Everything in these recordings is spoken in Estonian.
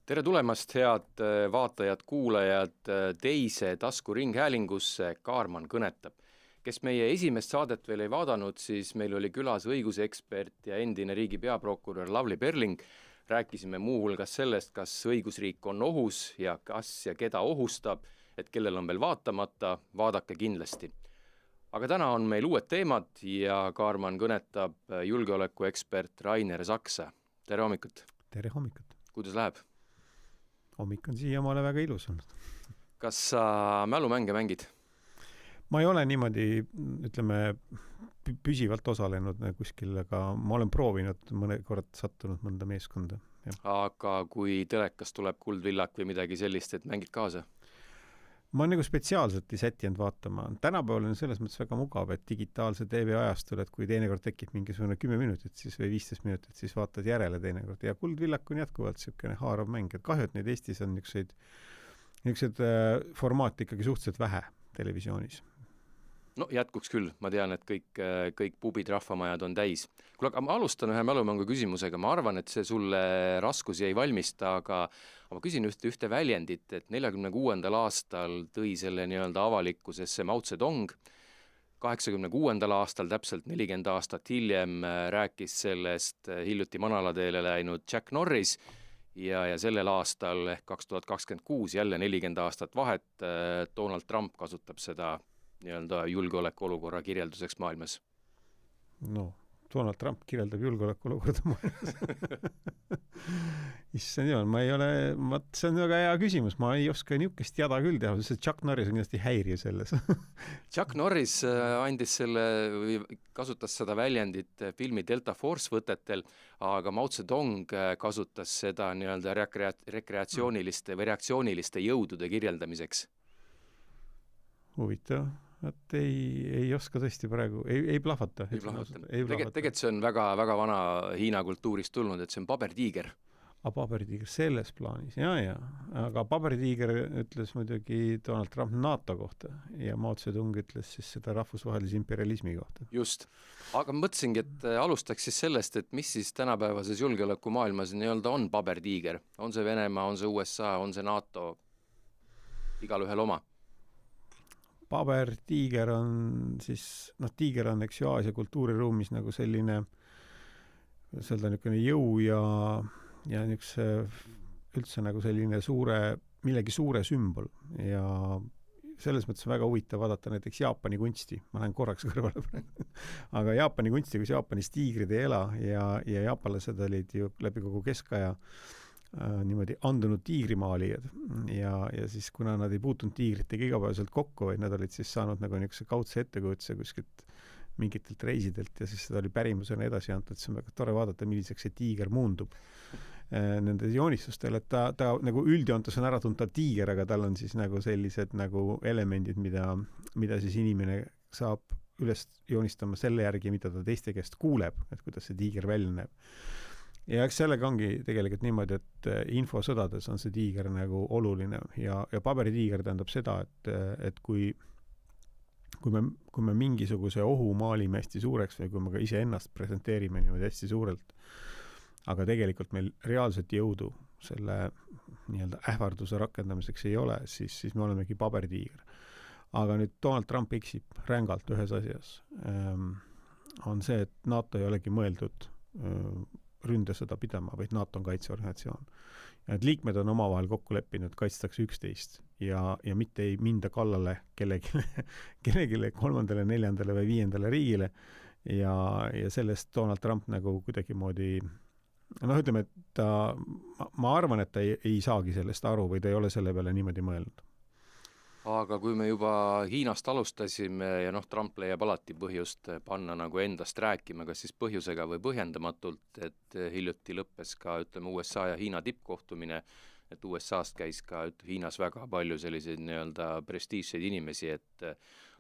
Tere tulemast, head vaatajad, kuulajad, teise taskuringhäälingusse Kaarman kõnetab. Kes meie esimest saadet veel ei vaadanud, siis meil oli külas õigusekspert ja endine riigi peaprokurör Lavly Perling. Rääkisime muu hulgas sellest, kas õigusriik on ohus ja kas ja keda ohustab, et kellel on veel vaatamata, vaadake kindlasti. Aga täna on meil uued teemad ja Kaarman kõnetab julgeolekuekspert Rainer Saksa. Tere hommikut! Tere hommikut! Kuidas läheb? Hommik on siiamaale väga ilus olnud. Kas sa mälumänge mängid? Ma ei ole niimoodi, ütleme, püsivalt osalenud kuskil, aga ma olen proovinud mõne kord sattunud mõnda meeskonda. Ja. Aga kui telekas tuleb kuldvillak või midagi sellist, et mängid kaasa? Ma olen nagu spetsiaalselt ei sättinud vaatama. Tänapäeval on selles mõttes väga mugav, et digitaalse TV ajastul, et kui teinekord tekib mingisugune 10 minutit siis või 15 minutit, siis vaatad järele teinekord. Ja kuldvillak on jätkuvalt niisugune haarav mäng. Et kahju, et neid Eestis on niisugused formaat ikkagi suhteliselt vähe televisioonis. No jätkuks küll, ma tean, et kõik pubid, rahvamajad on täis. Kuule, aga ma alustan ühe mälumängu küsimusega. Ma arvan, et see sulle raskusi ei valmista, aga ma küsin ühte väljendit, et 46. aastal tõi selle nii-öelda avalikkusesse Mao Zedong. 86. aastal, täpselt 40 aastat hiljem, rääkis sellest hiljuti manalateele läinud Chuck Norris ja sellel aastal ehk 2026, jälle 40 aastat vahet, Donald Trump kasutab seda nii-öelda julgeolekuolukorra kirjelduseks maailmas? No, Donald Trump kirjeldab julgeolekuolukorda maailmas. Issand jumal, see on väga hea küsimus, ma ei oska niisugust jada küll teha, sest Chuck Norris on kindlasti häirija selles. Chuck Norris kasutas seda väljendit filmi Delta Force võtetel, aga Mao Zedong kasutas seda nii-öelda rekreatsiooniliste või reaktsiooniliste jõudude kirjeldamiseks. Huvitav. Et ei oska tõesti praegu, ei plahvata. Tegelikult see on väga, väga vana Hiina kultuurist tulnud, et see on pabertiiger. Pabertiiger selles plaanis, ja. Aga pabertiiger ütles muidugi Donald Trump NATO kohta ja Mao Zedong ütles siis seda rahvusvahelise imperialismi kohta. Just. Aga mõtlesingi, et alustaks siis sellest, et mis siis tänapäevases julgeolekumaailmas nii-öelda on pabertiiger. On see Venemaa, on see USA, on see NATO, igal ühel oma? Pabertiiger on siis, tiiger on, eks ju, Aasia kultuuriruumis nagu selline jõu ja niisuguse üldse nagu selline millegi suure sümbol. Ja selles mõttes on väga huvitav vaadata näiteks Jaapani kunsti. Ma lähen korraks kõrvale praegu. Aga Jaapani kunsti, kus Jaapanis tiigrid ei ela ja jaapanlased olid ju läbi kogu keskaja niimoodi andunud tiigrimaalijad ja siis kuna nad ei puutunud tiigritega igapäevaselt kokku, vaid nad olid siis saanud nagu niisuguse kaudse ettekujutuse kuskilt mingitelt reisidelt ja siis seda oli pärimusena edasi antud, see on väga tore vaadata, milliseks see tiiger muundub nende joonistustel, et ta nagu üldjoontes on äratuntav tiiger, aga tal on siis nagu sellised nagu elemendid, mida siis inimene saab üles joonistama selle järgi, mida ta teiste käest kuuleb, et kuidas see tiiger välja näeb. Ja eks sellega ongi tegelikult niimoodi, et infosõdades on see tiiger nagu oluline ja paberitiiger tähendab seda, et kui me mingisuguse ohu maalime hästi suureks või kui me ka ise ennast presenteerime niimoodi hästi suurelt, aga tegelikult meil reaalset jõudu selle nii-öelda ähvarduse rakendamiseks ei ole, siis me olemegi paberitiiger. Aga nüüd Donald Trump eksib rängalt ühes asjas. On see, et NATO ei olegi mõeldud ründesõda pidama, vaid NATO on kaitseorganisatsioon. Ja need liikmed on omavahel kokku leppinud, kaitstakse üksteist ja mitte ei minda kallale kellelegi 3., 4. või 5. riigile ja sellest Donald Trump nagu kuidagimoodi ütleme, et ma arvan, et ta ei saagi sellest aru või ta ei ole selle peale niimoodi mõelnud. Aga kui me juba Hiinast alustasime ja Trump leiab alati põhjust panna nagu endast rääkima, kas siis põhjusega või põhjendamatult, et hiljuti lõppes ka, USA ja Hiina tippkohtumine, et USA-st käis ka Hiinas väga palju selliseid nii-öelda prestiižseid inimesi, et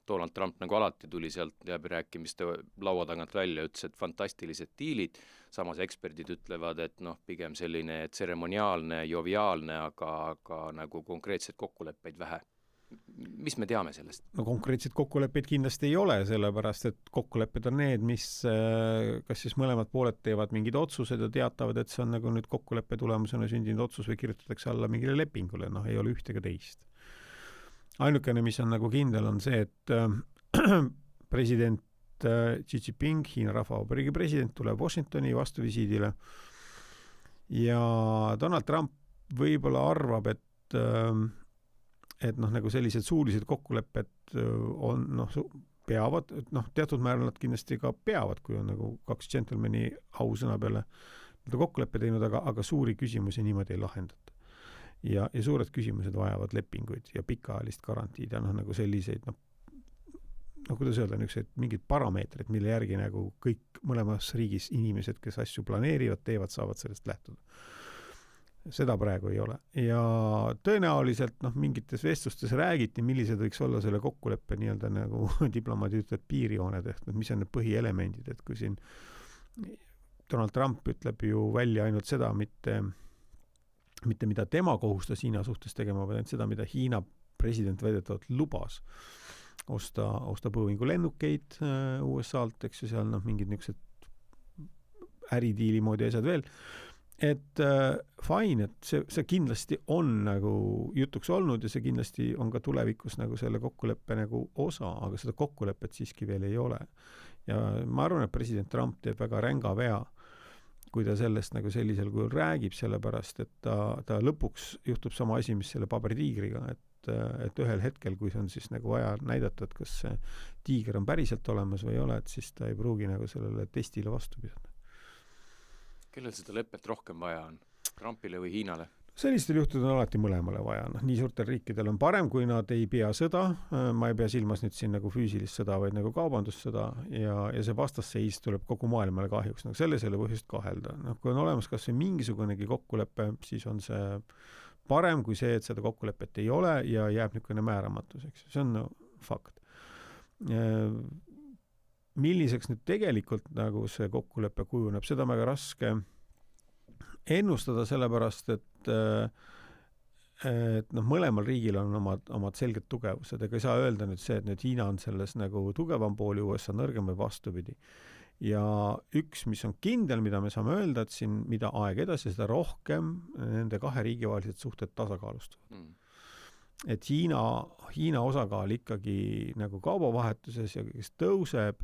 Donald Trump nagu alati tuli sealt läbirääkimiste laua tagant välja, ütles, et fantastilised diilid, samas eksperdid ütlevad, et pigem selline tseremoniaalne, joviaalne, aga nagu konkreetseid kokkuleppeid vähe. mis me teame sellest? No konkreetseid kokkuleppeid kindlasti ei ole, sellepärast et kokkulepped on need, mis kas siis mõlemad pooled teevad mingid otsused ja teatavad, et see on nagu nüüd kokkuleppe tulemusena sündinud otsus või kirjutatakse alla mingile lepingule, noh, ei ole üht ega teist. Ainukene, mis on nagu kindel, on see, et president Xi Jinping, Hiina Rahvavabariigi president, tuleb Washingtoni vastuvisiidile ja Donald Trump võib-olla arvab, et noh, nagu sellised suulised kokkulepped on, noh, peavad, noh, teatud määral nad kindlasti ka peavad, kui on nagu kaks džentelmeni ausõna peale kokkuleppe teinud, aga suuri küsimusi niimoodi ei lahendata. Ja suured küsimused vajavad lepinguid ja pikaajalist garantiid ja noh, nagu selliseid, kuidas öelda, niisugused mingid parameetrid, mille järgi nagu kõik mõlemas riigis inimesed, kes asju planeerivad, teevad, saavad sellest lähtuda. Seda praegu ei ole. Ja tõenäoliselt mingites vestlustes räägiti, millised võiks olla selle kokkuleppe nii-öelda nagu diplomaadi ütleb piirijooned, ehk mis on need põhielemendid, et kui siin Donald Trump ütleb ju välja ainult seda, mitte mida tema kohustas Hiina suhtes tegema, vaid ainult seda, mida Hiina president väidetavalt lubas osta põõvingu lennukeid USA-lt, eks ju, seal mingid niisugused äridiili moodi asjad veel, et fine, et see kindlasti on nagu jutuks olnud ja see kindlasti on ka tulevikus nagu selle kokkuleppe nagu osa, aga seda kokkulepet siiski veel ei ole. Ja ma arvan, et president Trump teeb väga ränga vea, kui ta sellest nagu sellisel kujul räägib, sellepärast, et ta lõpuks juhtub sama asi, mis selle pabertiigriga, et ühel hetkel, kui see on siis nagu vaja näidata, et kas see tiiger on päriselt olemas või ei ole, et siis ta ei pruugi nagu sellele testile vastu pidada. Kellel seda lepet rohkem vaja on? Trumpile või Hiinale? Sellistel juhtudel on alati mõlemale vaja. Nii suurtel riikidel on parem, kui nad ei pea sõda. Ma ei pea silmas nüüd siin nagu füüsilist sõda, vaid nagu kaubandussõda ja see vastasseis tuleb kogu maailmale kahjuks. Selles ei ole põhjust kahelda. Kui on olemas kas või mingisugunegi kokkulepe, siis on see parem kui see, et seda kokkulepet ei ole ja jääb niisugune määramatuseks. See on fakt. Milliseks nüüd tegelikult nagu see kokkulepe kujuneb, seda on väga raske ennustada, sellepärast, et mõlemal riigil on omad selged tugevused, ega ei saa öelda nüüd see, et nüüd Hiina on selles nagu tugevam pool, USA nõrgem või vastupidi. Ja üks, mis on kindel, mida me saame öelda, et siin mida aeg edasi, seda rohkem nende kahe riigi vahelised suhted tasakaalustuvad. Et Hiina osakaal ikkagi nagu kaubavahetuses ja kes tõuseb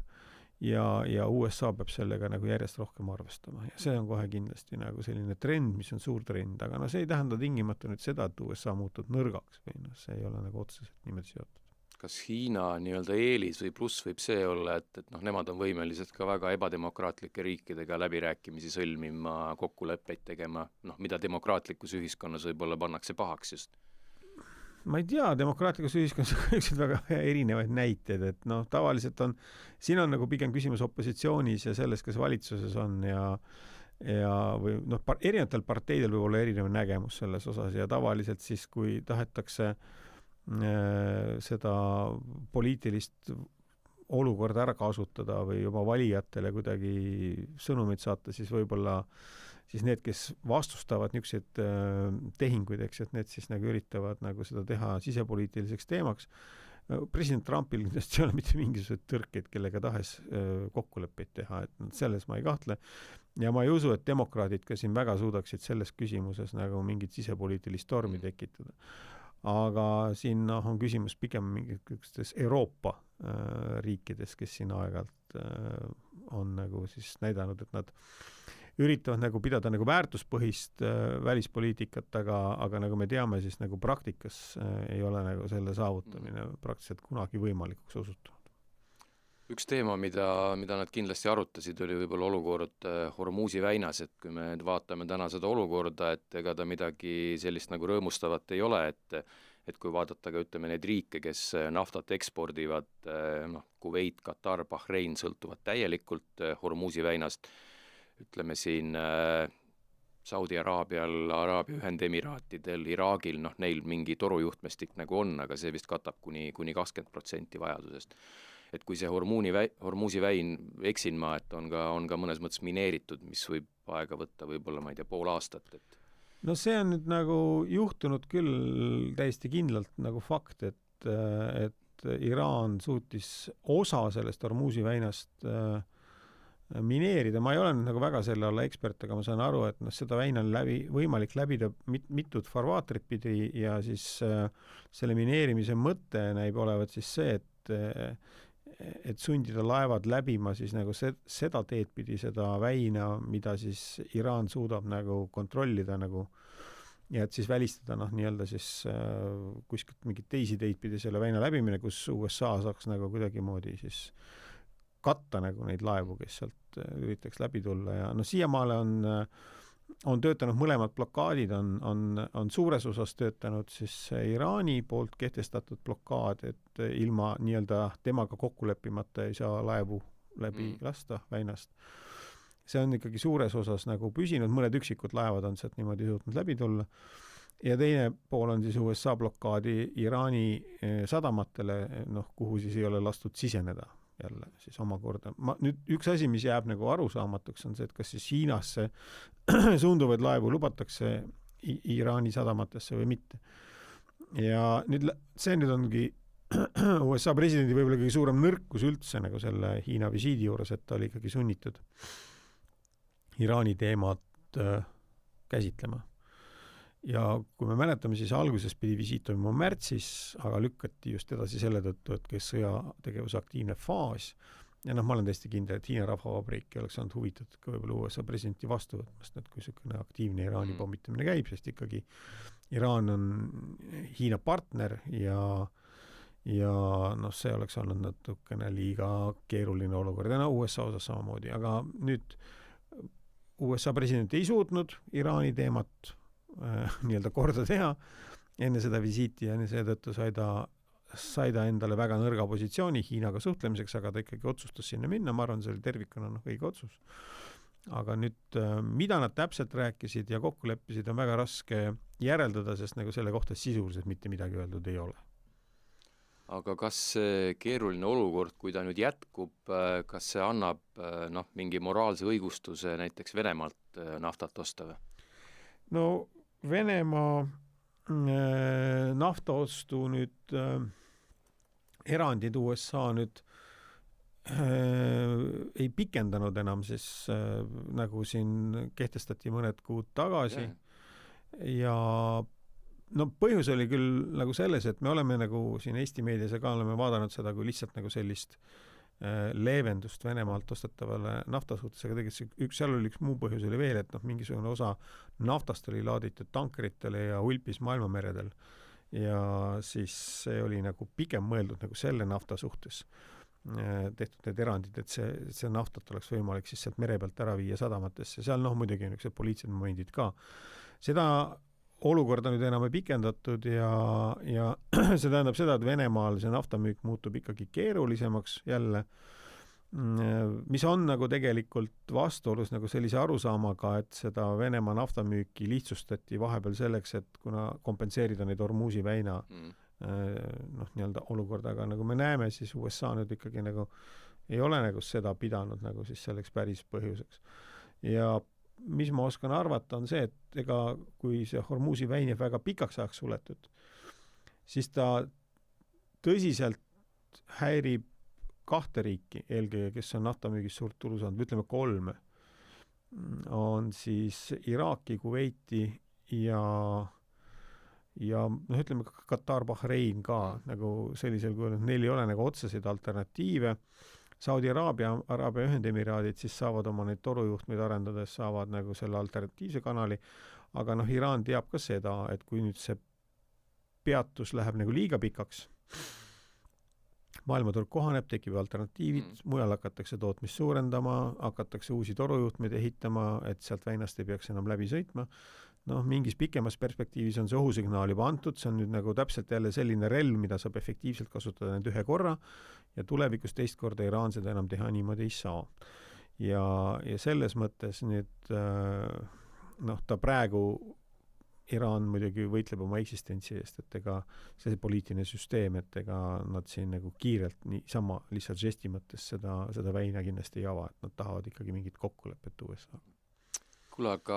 ja USA peab sellega nagu järjest rohkem arvestama. Ja see on kohe kindlasti nagu selline trend, mis on suur trend, aga see ei tähenda tingimata nüüd seda, et USA muutub nõrgaks või see ei ole nagu otseselt niimoodi seotud. Kas Hiina nii-öelda eelis või pluss võib see olla, et nemad on võimelised ka väga ebademokraatlike riikidega läbirääkimisi sõlmima, kokkuleppeid tegema, mida demokraatlikus ühiskonnas võib-olla pannakse pahaks just? Ma ei tea, demokraatlikus ühiskonnas on väga erinevaid näiteid, et tavaliselt siin on nagu pigem küsimus opositsioonis ja selles, kes valitsuses on ja või erinevatel parteidel võib olla erinev nägemus selles osas ja tavaliselt siis, kui tahetakse seda poliitilist olukorda ära kasutada või oma valijatele kuidagi sõnumid saata, siis võib-olla siis need, kes vastustavad niisuguseid tehinguid, eks, et need siis nagu üritavad nagu seda teha sisepoliitiliseks teemaks. President Trumpil kindlasti ei ole mitte mingisugused tõrkeid, kellega tahes kokkuleppeid teha, et selles ma ei kahtle. Ja ma ei usu, et demokraadid ka siin väga suudaksid selles küsimuses nagu mingit sisepoliitilist tormi tekitada. Aga siin on küsimus pigem mingites Euroopa riikides, kes siin aeg-ajalt on nagu siis näidanud, et nad üritavad nagu pidada nagu väärtuspõhist välispoliitikat, aga nagu me teame, siis nagu praktikas ei ole nagu selle saavutamine praktiliselt kunagi võimalikuks osutunud. Üks teema, mida nad kindlasti arutasid, oli võib-olla olukord Hormuzi väinas, et kui me vaatame täna seda olukorda, et ega ta midagi sellist nagu rõõmustavat ei ole, et kui vaadata ka ütleme neid riike, kes naftat ekspordivad, Kuveit, Katar, Bahrein sõltuvad täielikult Hormuzi väinast, ütleme siin Saudi Araabial, Araabia Ühendemiraatidel, Iraagil, neil mingi torujuhtmestik nagu on, aga see vist katab kuni 20% vajadusest. Et kui see Hormuzi väin, eksin ma, et on ka mõnes mõttes mineeritud, mis võib aega võtta võib-olla, ma ei tea, pool aastat. No see on nüüd nagu juhtunud küll täiesti kindlalt nagu fakt, et et Iraan suutis osa sellest Hormuzi väinast mineerida. Ma ei ole nagu väga selle alla ekspert, aga ma saan aru, et seda väina on võimalik läbida mitut farvaatrit pidi ja siis selle mineerimise mõte näib olevat siis see, et sundida laevad läbima siis nagu seda teed pidi seda väina, mida siis Iraan suudab nagu kontrollida nagu ja et siis välistada nii-öelda siis kuskilt mingit teisi teid pidi selle väina läbimine, kus USA saaks nagu kuidagimoodi siis katta nagu neid laevu, kes sealt üritaks läbi tulla ja siiamaale on töötanud mõlemad blokaadid, on suures osas töötanud siis Iraani poolt kehtestatud blokaad, et ilma nii-öelda temaga kokku leppimata ei saa laevu läbi lasta väinast. See on ikkagi suures osas nagu püsinud, mõned üksikud laevad on sealt niimoodi suutnud läbi tulla. Ja teine pool on siis USA blokaadi Iraani sadamatele, kuhu siis ei ole lastud siseneda jälle siis omakorda. Nüüd üks asi, mis jääb nagu arusaamatuks, on see, et kas siis Hiinasse suunduvaid laevu lubatakse Iraani sadamatesse või mitte. Ja see ongi USA presidendi võib-olla kõige suurem nõrkus üldse nagu selle Hiina visiidi juures, et ta oli ikkagi sunnitud Iraani teemat käsitlema. Ja kui me mäletame, siis alguses pidi visiit toimuma märtsis, aga lükkati just edasi selle tõttu, et kes sõjategevuse aktiivne faas. Ja ma olen täiesti kindel, et Hiina Rahvavabariik oleks olnud huvitatud ka võib-olla USA presidenti vastu võtmast, et kui selline aktiivne Iraani pommitamine käib, sest ikkagi Iraan on Hiina partner ja see oleks olnud natukene liiga keeruline olukord. Ja USA osas samamoodi, aga nüüd USA president ei suutnud Iraani teemat nii-öelda korda teha enne seda visiiti ja seetõttu sai ta endale väga nõrga positsiooni Hiinaga suhtlemiseks, aga ta ikkagi otsustas sinna minna. Ma arvan, see oli tervikuna õige otsus. Aga nüüd, mida nad täpselt rääkisid ja kokku leppisid, on väga raske järeldada, sest nagu selle kohta sisuliselt mitte midagi öeldud ei ole. Aga kas see keeruline olukord, kui ta nüüd jätkub, kas see annab mingi moraalse õigustuse näiteks Venemaalt naftat osta või? No Venemaa naftaostu nüüd erandid USA nüüd ei pikendanud enam siis nagu siin kehtestati mõned kuud tagasi ja põhjus oli küll nagu selles, et me oleme nagu siin Eesti meedias ka oleme vaadanud seda kui lihtsalt nagu sellist leevendust Venemaalt ostetavale nafta suhtes, aga tegelikult seal oli üks muu põhjus oli veel, et mingisugune osa naftast oli laaditud tankeritele ja hulpis maailmameredel ja siis see oli nagu pigem mõeldud nagu selle nafta suhtes tehtud need erandid, et see naftat oleks võimalik siis sealt mere pealt ära viia sadamatesse. Seal muidugi on niisugused poliitilised momendid ka. Seda olukorda nüüd enam ei pikendatud ja see tähendab seda, et Venemaal see naftamüük muutub ikkagi keerulisemaks jälle, mis on nagu tegelikult vastuolus nagu sellise arusaamaga, et seda Venemaa naftamüüki lihtsustati vahepeal selleks, et kuna kompenseerida neid Hormuzi väina nii-öelda olukorda, aga nagu me näeme, siis USA nüüd ikkagi nagu ei ole nagu seda pidanud nagu siis selleks päris põhjuseks. Ja mis ma oskan arvata, on see, et ega kui see Hormuzi väin jääb väga pikaks ajaks suletud, siis ta tõsiselt häirib kahte riiki, eelkõige, kes on naftamüügis suurt tulu saanud, ütleme 3, on siis Iraaki, Kuveiti ja ütleme Katar, Bahrein ka nagu sellisel kujul, neil ei ole nagu otseseid alternatiive. Saudi Araabia Ühendemiraadid siis saavad oma neid torujuhtmeid arendades, saavad nagu selle alternatiivse kanali, aga Iraan teab ka seda, et kui nüüd see peatus läheb nagu liiga pikaks, maailmaturg kohaneb, tekib alternatiivid, mujal hakatakse tootmist suurendama, hakatakse uusi torujuhtmeid ehitama, et sealt väinast ei peaks enam läbi sõitma. Mingis pikemas perspektiivis on see ohusignaal juba antud, see on nüüd nagu täpselt jälle selline relv, mida saab efektiivselt kasutada nüüd ühe korra ja tulevikus teist korda Iraan seda enam teha niimoodi ei saa. Ja selles mõttes nüüd ta praegu Iraan muidugi võitleb oma eksistentsi eest, et ega see poliitiline süsteem, et ega nad siin nagu kiirelt niisama lihtsalt žesti mõttes seda väina kindlasti ei ava, et nad tahavad ikkagi mingit kokkulepet USA. Kuule, aga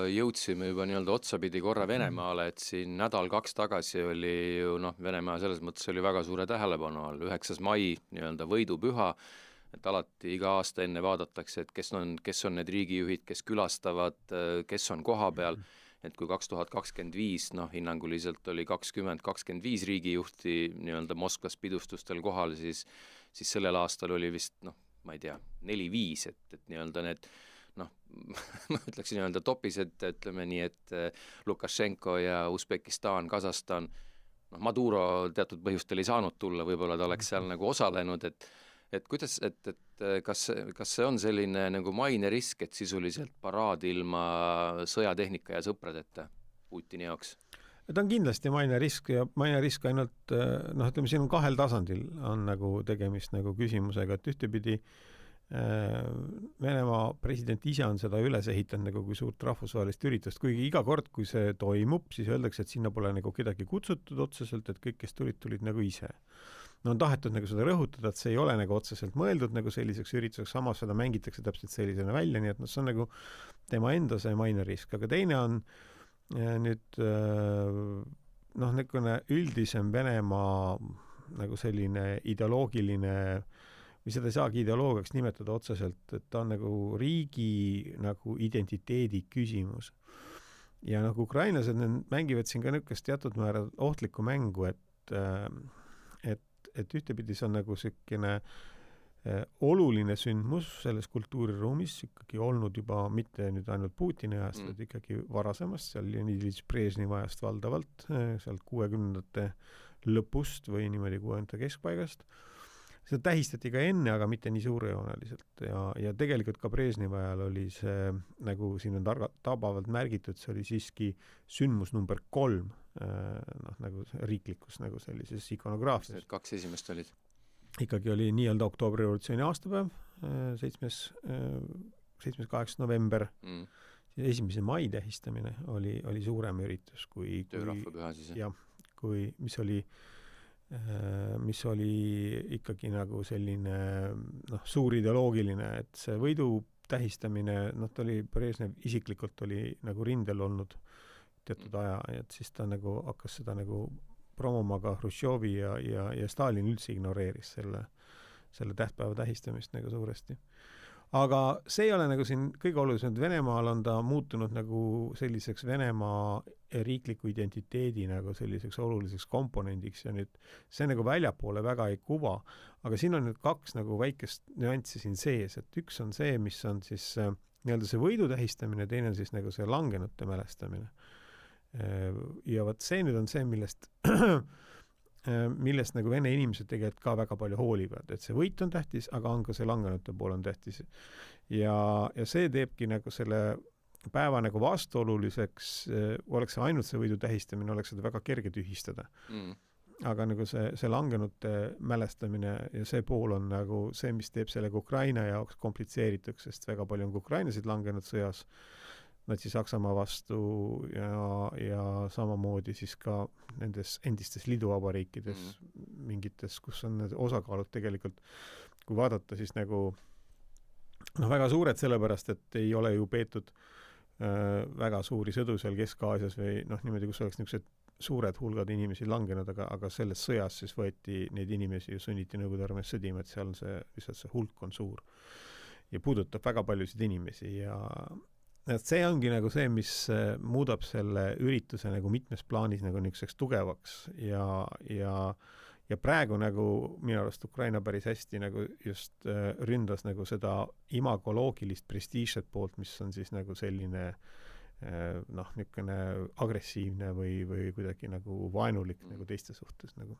jõudsime juba nii-öelda otsapidi korra Venemaale, et siin nädal-kaks tagasi oli ju Venemaa selles mõttes oli väga suure tähelepanu all, 9. mai nii-öelda võidupüha, et alati iga aasta enne vaadatakse, et kes on need riigijuhid, kes külastavad, kes on koha peal, et kui 2025 hinnanguliselt oli 20-25 riigijuhti nii-öelda Moskvas pidustustel kohal, siis sellel aastal oli vist, ma ei tea, 4-5, et nii-öelda need ma ütleksin nii-öelda topised, ütleme nii, et Lukašenko ja Usbekistan, Kasahstan, Maduro teatud põhjustel ei saanud tulla, võib-olla ta oleks seal nagu osalenud, et kuidas, kas see on selline nagu maine risk, et sisuliselt paraad ilma sõjatehnika ja sõpradeta Putini jaoks? Ta on kindlasti maine risk ja maine risk ainult, ütleme, siin on kahel tasandil on nagu tegemist nagu küsimusega, et ühtepidi Venemaa president ise on seda üles ehitanud nagu kui suurt rahvusvahelist üritust, kuigi iga kord, kui see toimub, siis öeldakse, et sinna pole nagu kedagi kutsutud otseselt, et kõik, kes tulid nagu ise. On tahetud nagu seda rõhutada, et see ei ole nagu otseselt mõeldud nagu selliseks ürituseks, samas seda mängitakse täpselt sellisena välja, nii et see on nagu tema enda see maine risk, aga teine on nüüd niisugune üldisem Venemaa nagu selline ideoloogiline või seda ei saagi ideoloogiaks nimetada otseselt, et ta on nagu riigi nagu identiteedi küsimus. Ja nagu ukrainlased mängivad siin ka niisugust teatud määral ohtlikku mängu, et ühtepidi see on nagu selline oluline sündmus selles kultuuriruumis, ikkagi olnud juba mitte nüüd ainult Putini ajast, vaid ikkagi varasemast, seal Leonid Brežnevi ajast valdavalt, sealt 60ndate lõpust või niimoodi 60ndate keskpaigast. Seda tähistati ka enne, aga mitte nii suurejooneliselt ja tegelikult ka Brežnevi ajal oli see, nagu siin on tabavalt märgitud, see oli siiski sündmus number 3 nagu riiklikus nagu sellises ikonograafias. Need 2 esimest olid? Ikkagi oli nii-öelda oktoobri revolutsiooni aastapäev, 7.8. november, 1. mai tähistamine oli suurem üritus kui töörahvapüha siis, mis oli ikkagi nagu selline suur ideoloogiline, et see võidu tähistamine, ta oli, Brežnev isiklikult oli nagu rindel olnud teatud aja, et siis ta nagu hakkas seda nagu promoma ka Hruštšovi ja Stalin üldse ignoreeris selle tähtpäeva tähistamist nagu suuresti. Aga see ei ole nagu siin kõige olulisem, et Venemaal on ta muutunud nagu selliseks Venemaa riikliku identiteedi nagu selliseks oluliseks komponendiks ja nüüd see nagu väljapoole väga ei kuva, aga siin on nüüd 2 nagu väikest nüanssi siin sees, et üks on see, mis on siis nii-öelda see võidu tähistamine, teine on siis nagu see langenute mälestamine. Ja võt see nüüd on see, millest nagu vene inimesed tegelikult ka väga palju hoolivad, et see võit on tähtis, aga on ka see langenute pool on tähtis. Ja see teebki nagu selle päeva nagu vastuoluliseks, oleks see ainult see võidu tähistamine, oleks seda väga kerge tühistada. Aga nagu see langenute mälestamine ja see pool on nagu see, mis teeb sellega Ukraina jaoks komplitseerituks, sest väga palju on ukrainasid langenud sõjas Natsi-Saksamaa vastu ja samamoodi siis ka nendes endistes liiduvabariikides mingites, kus on need osakaalud tegelikult, kui vaadata, siis nagu väga suured, sellepärast, et ei ole ju peetud väga suuri sõdu seal Kesk-Aasias või niimoodi, kus oleks niisugused suured hulgad inimesi langenud, aga selles sõjas siis võeti neid inimesi ju sunniti Nõukogude armees sõdima, et seal lihtsalt see hulk on suur ja puudutab väga paljusid inimesi ja see ongi nagu see, mis muudab selle ürituse nagu mitmes plaanis nagu niisuguseks tugevaks ja praegu nagu minu arust Ukraina päris hästi nagu just ründas nagu seda imagoloogilist prestiižset poolt, mis on siis nagu selline niisugune agressiivne või kuidagi nagu vaenulik nagu teiste suhtes nagu.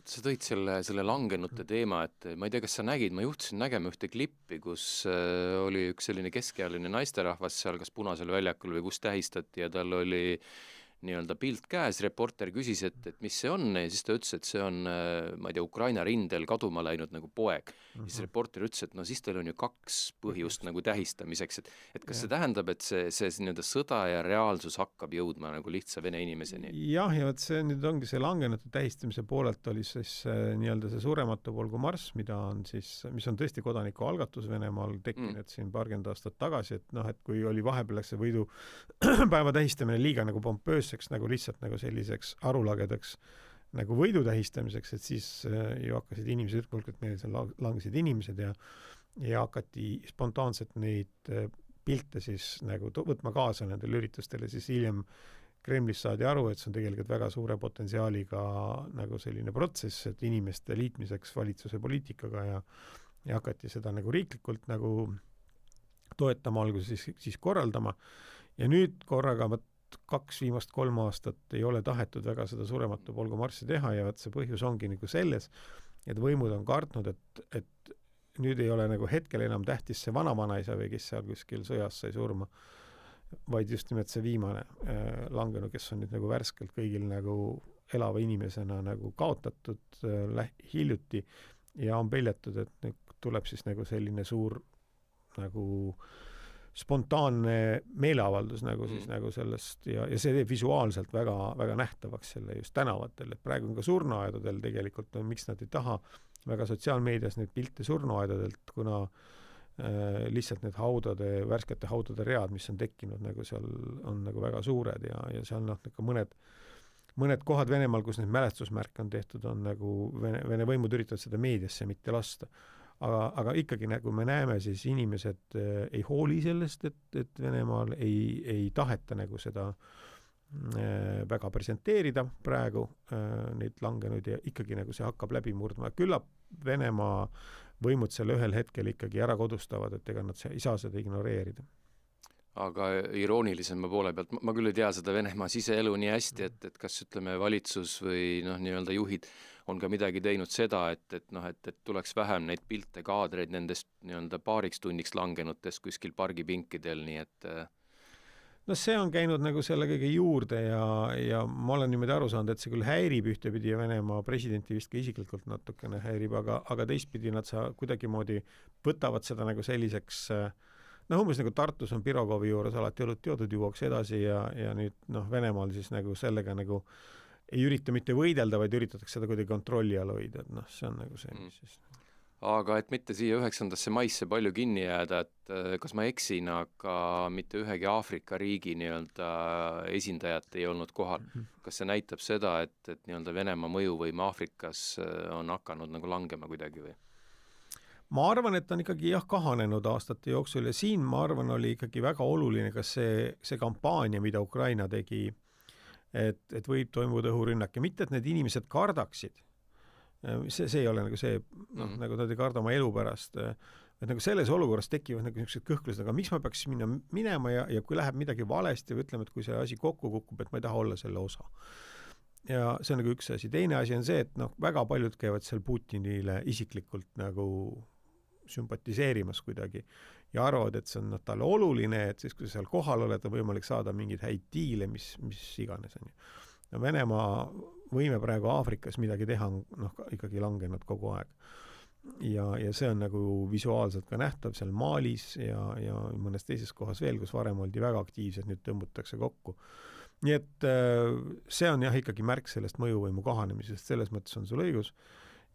Sa tõid selle langenute teema, et ma ei tea, kas sa nägid, ma juhtusin nägema ühte klippi, kus oli üks selline keskealine naisterahvas seal kas Punasel väljakul või kus tähistati ja tal oli nii-öelda pilt käes, reporter küsis, et mis see on ja siis ta ütles, et see on, ma ei tea, Ukraina rindel kaduma läinud nagu poeg. Siis reporter ütles, et no siis teil on ju 2 põhjust nagu tähistamiseks, et kas see tähendab, et see nii-öelda sõda ja reaalsus hakkab jõudma nagu lihtsa vene inimeseni? Jah, ja vot see nüüd ongi see langenute tähistamise poolelt oli siis nii-öelda see Surematu polgu marss, mis on tõesti kodanikualgatus Venemaal tekkinud siin paarkümmend aastat tagasi, et noh, et kui oli vahepeal see võidupäeva tähistamine liiga nagu pompöösseks, nagu lihtsalt nagu selliseks arulagedaks nagu võidu tähistamiseks, et siis ju hakkasid inimesed ütlema, et meil seal langesid inimesed ja hakati spontaanselt neid pilte siis nagu võtma kaasa nendel üritustele, siis hiljem Kremlis saadi aru, et see on tegelikult väga suure potentsiaaliga nagu selline protsess, et inimeste liitmiseks valitsuse poliitikaga ja hakati seda nagu riiklikult nagu toetama alguses siis korraldama. Ja nüüd korraga 2 viimast 3 aastat ei ole tahetud väga seda Surematu polgu marssi teha ja see põhjus ongi nagu selles, et võimud on kartnud, et nüüd ei ole nagu hetkel enam tähtis see vana-vanaisa või kes seal kuskil sõjas sai surma, vaid just nimelt see viimane langenu, kes on nüüd nagu värskelt kõigil nagu elava inimesena nagu kaotatud hiljuti ja on peljatud, et nüüd tuleb siis nagu selline suur nagu spontaanne meeleavaldus nagu siis nagu sellest ja see teeb visuaalselt väga, väga nähtavaks selle just tänavatel, et praegu on ka surnuaedadel tegelikult, miks nad ei taha väga sotsiaalmeedias neid pilte surnuaedadelt, kuna lihtsalt need värskete haudade read, mis on tekkinud nagu seal on nagu väga suured ja seal nagu mõned kohad Venemaal, kus need mälestusmärke on tehtud, on nagu Vene võimud üritavad seda meediasse mitte lasta. Aga ikkagi nagu me näeme, siis inimesed ei hooli sellest, et Venemaal ei taheta nagu seda väga presenteerida praegu neid langenud ja ikkagi nagu see hakkab läbi murdma. Küllap Venemaa võimud selle ühel hetkel ikkagi ära kodustavad, et ega nad ei saa seda ignoreerida. Aga iroonilisema poole pealt, ma küll ei tea seda Venemaa siseelu nii hästi, et kas ütleme valitsus või nii-öelda juhid on ka midagi teinud seda, et tuleks vähem neid pilte, kaadreid nendest nii-öelda paariks tunniks langenutest kuskil pargipinkidel, nii et no see on käinud nagu selle kõige juurde ja ma olen niimoodi aru saanud, et see küll häirib ühtepidi ja Venemaa presidenti vist ka isiklikult natukene häirib, aga teistpidi nad kuidagimoodi võtavad seda nagu selliseks umbes nagu Tartus on Pirogovi juures alati õlut joodud, juuakse edasi ja nüüd Venemaal siis nagu sellega nagu ei ürita mitte võidelda, vaid üritatakse seda kuidagi kontrolli all hoida, et see on nagu see, mis siis aga et mitte siia 9. maisse palju kinni jääda, et kas ma eksin, aga mitte ühegi Aafrika riigi nii-öelda esindajat ei olnud kohal. Kas see näitab seda, et nii-öelda Venemaa mõjuvõim Aafrikas on hakanud nagu langema kuidagi või? Ma arvan, et on ikkagi kahanenud aastate jooksul ja siin ma arvan oli ikkagi väga oluline ka see kampaania, mida Ukraina tegi, et võib toimuda õhurünnak ja mitte, et need inimesed kardaksid. See ei ole nagu see, nagu nad ei karda oma elu pärast, et nagu selles olukorras tekivad nagu niisugused kõhklused, aga miks ma peaks minema ja kui läheb midagi valesti või ütleme, et kui see asi kokku kukub, et ma ei taha olla selle osa. Ja see on nagu üks asi. Teine asi on see, et väga paljud käivad seal Putinile isiklikult nagu sümpatiseerimas kuidagi ja arvavad, et see on talle oluline, et siis kui seal kohal oled, on võimalik saada mingeid häid diile, mis iganes on ju. Ja Venemaa võime praegu Aafrikas midagi teha on ikkagi langenud kogu aeg. Ja see on nagu visuaalselt ka nähtav seal Malis ja mõnes teises kohas veel, kus varem oldi väga aktiivsed, nüüd tõmbutakse kokku. Nii et see on ikkagi märk sellest mõjuvõimu kahanemisest, selles mõttes on sul õigus.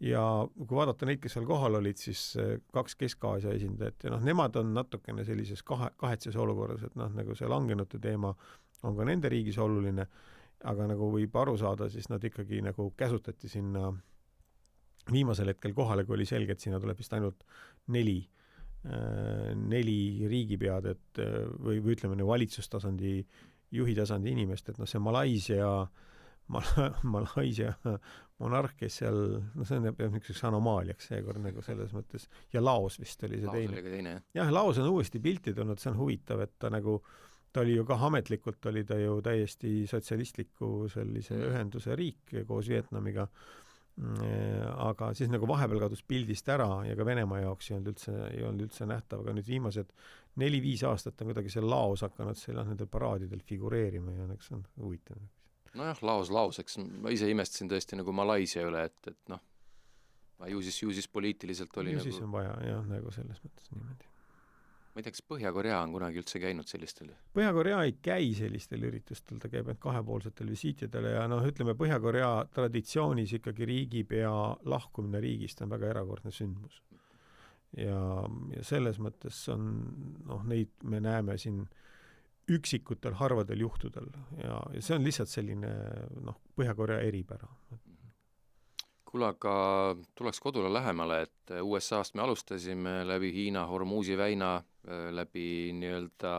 Ja kui vaadata neid, kes seal kohal olid, siis 2 Kesk-Aasia esindajat ja nemad on natukene sellises kahetses olukorras, et nagu see langenute teema on ka nende riigis oluline, aga nagu võib aru saada, siis nad ikkagi nagu käsutati sinna viimasel hetkel kohale, kui oli selge, et sinna tuleb vist ainult 4 riigipead, või ütleme valitsustasandi, juhitasandi inimest, et see Malaisia monarh, kes seal, see on niisuguseks anomaaliaks seekord nagu selles mõttes, ja Laos vist oli see teine. Jah, Laos on uuesti pilti tulnud, see on huvitav, et ta oli ju ka ametlikult, oli ta ju täiesti sotsialistliku sellise ühenduse riik koos Vietnamiga, aga siis nagu vahepeal kadus pildist ära ja ka Venemaa jaoks ei olnud üldse nähtav, aga nüüd viimased 4-5 aastat on kuidagi see Laos hakanud nendel paraadidel figureerima ja see on huvitav. Nojah, laos lauseks, ma ise imestasin tõesti nagu Malaisia üle, et noh, ju siis poliitiliselt oli ju nagu, siis on vaja jah, nagu selles mõttes niimoodi. ma ei tea, kas Põhja-Korea on kunagi üldse käinud sellistel? Põhja-Korea ei käi sellistel üritustel, ta käib ainult kahepoolsetel visiitidele ja noh, ütleme Põhja-Korea traditsioonis ikkagi riigipea lahkumine riigist on väga erakordne sündmus. Ja selles mõttes on, noh, neid me näeme siin üksikutel harvadel juhtudel ja see on lihtsalt selline, noh, Põhja-Korea eripära. Kuule, aga tuleks kodule lähemale, et USA-st me alustasime läbi Hiina, Hormuzi väina, läbi nii-öelda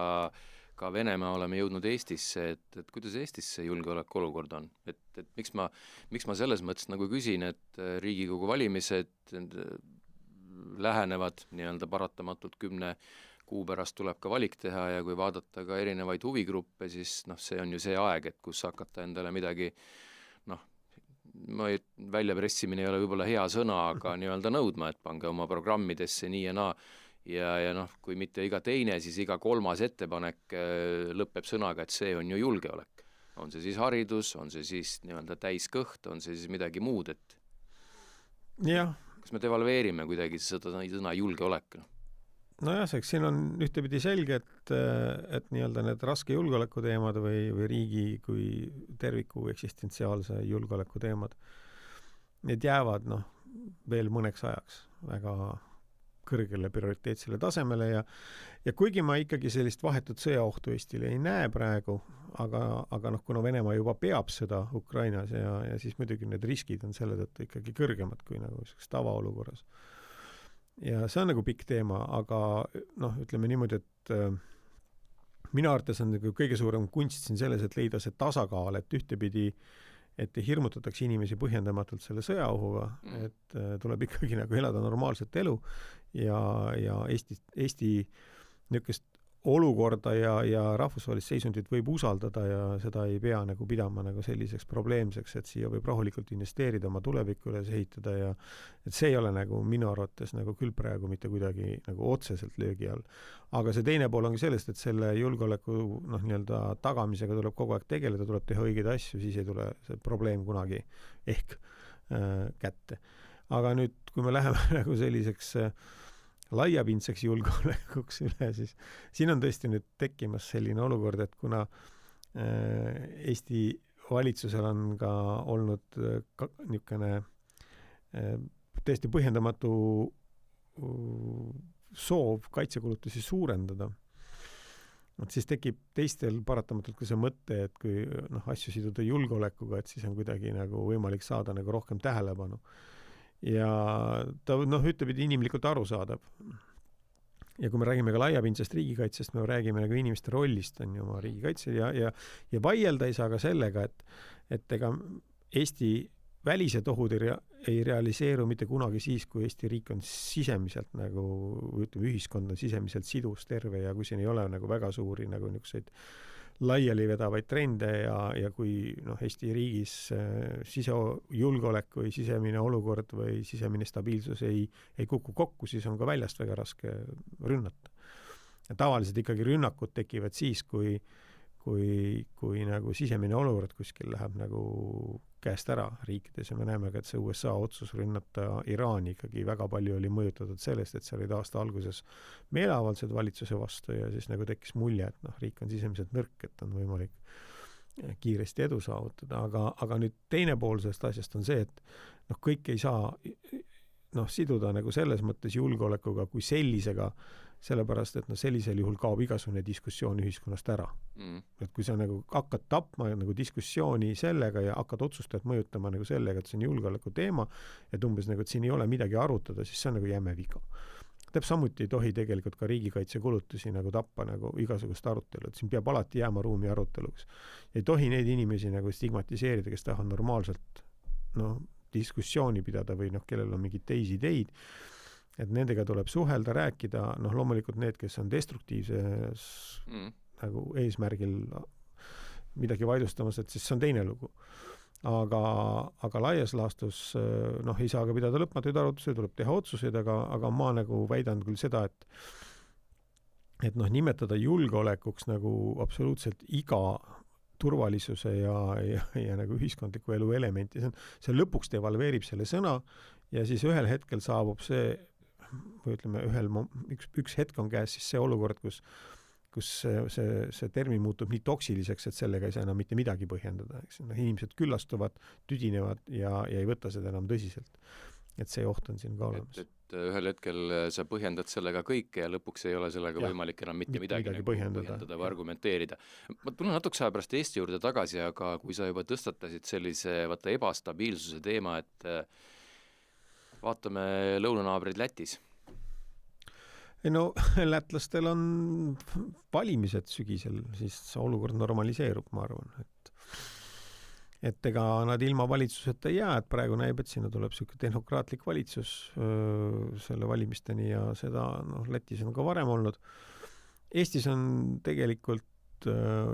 ka Venemaa oleme jõudnud Eestisse, et kuidas Eestis see julgeoleku olukord on? Et miks ma selles mõttes nagu küsin, et Riigikogu valimised lähenevad nii-öelda paratamatult 10 kuu pärast tuleb ka valik teha ja kui vaadata ka erinevaid huvigruppe, siis noh, see on ju see aeg, et kus hakata endale midagi, noh, väljapressimine ei ole võib-olla hea sõna, aga nii-öelda nõudma, et pange oma programmidesse nii ja naa ja noh, kui mitte iga teine, siis iga kolmas ettepanek lõpeb sõnaga, et see on ju julgeolek. On see siis haridus, on see siis nii-öelda täiskõht, on see siis midagi muud, et jah. Kas me devalveerime kuidagi seda sõna julgeolek? Nojah, siin on ühtepidi selge, et nii-öelda need raske julgeoleku teemad või riigi kui terviku eksistentsiaalse julgeoleku teemad, need jäävad noh, veel mõneks ajaks väga kõrgele prioriteetsele tasemele ja kuigi ma ikkagi sellist vahetut sõjaohtu Eestile ei näe praegu, aga noh, kuna Venemaa juba peab seda Ukrainas ja siis muidugi need riskid on selle tõttu ikkagi kõrgemad kui nagu tavaolukorras. Ja see on nagu pikk teema, aga noh, ütleme niimoodi, et minu arvates on nagu kõige suurem kunst siin selles, et leida see tasakaal, et ühtepidi, et hirmutatakse inimesi põhjendamatult selle sõjaohuga, et tuleb ikkagi nagu elada normaalset elu ja Eesti niisugust olukorda ja rahvusvahelist seisundit võib usaldada ja seda ei pea nagu pidama nagu selliseks probleemseks, et siia võib rahulikult investeerida, oma tulevikku üles ehitada ja et see ei ole nagu minu arvates nagu küll praegu mitte kuidagi nagu otseselt löögi all. Aga see teine pool ongi sellest, et selle julgeoleku noh, nii-öelda tagamisega tuleb kogu aeg tegeleda, tuleb teha õigeid asju, siis ei tule see probleem kunagi ehk kätte. Aga nüüd, kui me läheme nagu selliseks laiapindseks julgeolekuks üle, siis siin on tõesti nüüd tekkimas selline olukord, et kuna Eesti valitsusel on ka olnud niisugune tõesti põhjendamatu soov kaitsekulutusi suurendada, siis tekib teistel paratamatult ka see mõte, et kui noh, asju siduda julgeolekuga, et siis on kuidagi nagu võimalik saada nagu rohkem tähelepanu. Ja ta noh, ütlebidi inimlikult arusaadav. Ja kui me räägime ka laiapindsest riigikaitsest, me räägime nagu inimeste rollist on ju oma riigikaitse ja vaielda ei saa ka sellega, et ega Eesti välised ohud ei realiseeru mitte kunagi siis, kui Eesti riik on sisemiselt nagu, ütleme, ühiskond on sisemiselt sidus, terve ja kui siin ei ole nagu väga suuri nagu niisuguseid laiali vedavaid trende ja kui noh, Eesti riigis sisejulgeolek või sisemine olukord või sisemine stabiilsus ei kuku kokku, siis on ka väljast väga raske rünnata. Ja tavaliselt ikkagi rünnakud tekivad siis, kui nagu sisemine olukord kuskil läheb nagu käest ära riikides ja me näeme ka, et see USA otsus rünnata Iraani ikkagi väga palju oli mõjutatud sellest, et see olid aasta alguses meeleavaldused valitsuse vastu ja siis nagu tekkis mulje, et noh, riik on sisemiselt nõrk, et on võimalik kiiresti edu saavutada, aga nüüd teine pool sellest asjast on see, et noh, kõik ei saa noh, siduda nagu selles mõttes julgeolekuga kui sellisega, sellepärast, et noh, sellisel juhul kaob igasugune diskussioon ühiskonnast ära. Et kui sa nagu hakkad tapma nagu diskussiooni sellega ja hakkad otsustajat mõjutama nagu sellega, et see on julgeoleku teema, et umbes nagu, et siin ei ole midagi arutada, siis see on nagu jäme viga. Täpselt samuti ei tohi tegelikult ka riigikaitsekulutusi nagu tappa nagu igasugust arutelu, et siin peab alati jääma ruumi aruteluks. Ei tohi neid inimesi nagu stigmatiseerida, kes tahavad normaalselt noh, diskussiooni pidada või noh, kellel on mingid teisi ideid, et nendega tuleb suhelda, rääkida, noh loomulikult need, kes on destruktiivses nagu eesmärgil midagi vaidlustamas, et siis see on teine lugu. Aga laias laastus noh, ei saa ka pidada lõpmatuid arvutusi, tuleb teha otsuseid, aga ma nagu väidan küll seda, et noh, nimetada julgeolekuks nagu absoluutselt iga turvalisuse ja nagu ühiskondliku elu elementi. See lõpuks devalveerib selle sõna ja siis ühel hetkel saabub see, või ütleme, üks hetk on käes siis see olukord, kus see termin muutub nii toksiliseks, et sellega ei saa enam mitte midagi põhjendada. Eks? Inimesed küllastuvad, tüdinevad ja ei võta seda enam tõsiselt. Et see oht on siin ka olemas. Et ühel hetkel sa põhjendad sellega kõike ja lõpuks ei ole sellega võimalik enam mitte midagi põhjendada või argumenteerida. Ma tulen natukese aja pärast Eesti juurde tagasi, aga kui sa juba tõstatasid sellise ebastabiilsuse teema, et vaatame lõunanaabreid Lätis. No lätlastel on valimised sügisel, siis olukord normaliseerub, ma arvan, et ega nad ilma valitsuseta ei jää, et praegu näib, et sinna tuleb selline tehnokraatlik valitsus selle valimisteni ja seda Lätis on ka varem olnud. Eestis on tegelikult